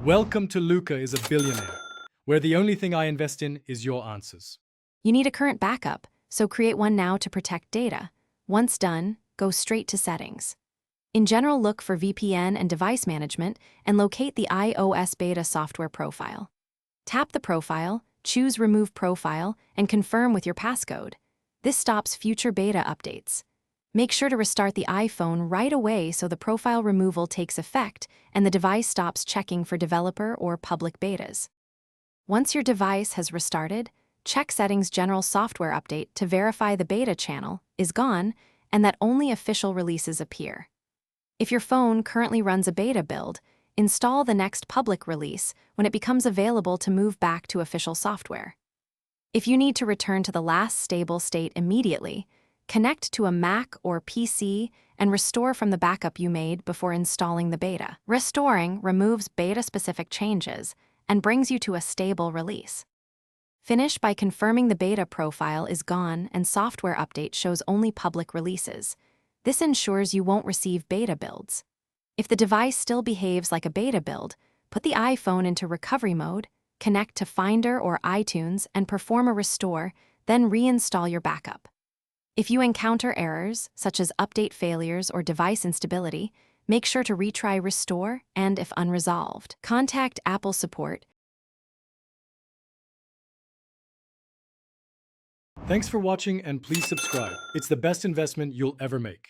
Welcome to Luca is a billionaire, where the only thing I invest in is your answers. You need a current backup, so create one now to protect data. Once done, go straight to Settings. In general, look for VPN and device management and locate the iOS beta software profile. Tap the profile, choose Remove Profile, and confirm with your passcode. This stops future beta updates. Make sure to restart the iPhone right away so the profile removal takes effect and the device stops checking for developer or public betas. Once your device has restarted, check Settings General Software Update to verify the beta channel is gone and that only official releases appear. If your phone currently runs a beta build, install the next public release when it becomes available to move back to official software. If you need to return to the last stable state immediately, connect to a Mac or PC and restore from the backup you made before installing the beta. Restoring removes beta-specific changes and brings you to a stable release. Finish by confirming the beta profile is gone and software update shows only public releases. This ensures you won't receive beta builds. If the device still behaves like a beta build, put the iPhone into recovery mode, connect to Finder or iTunes and perform a restore, then reinstall your backup. If you encounter errors, such as update failures or device instability, make sure to retry Restore and, if unresolved, contact Apple support. Thanks for watching and please subscribe. It's the best investment you'll ever make.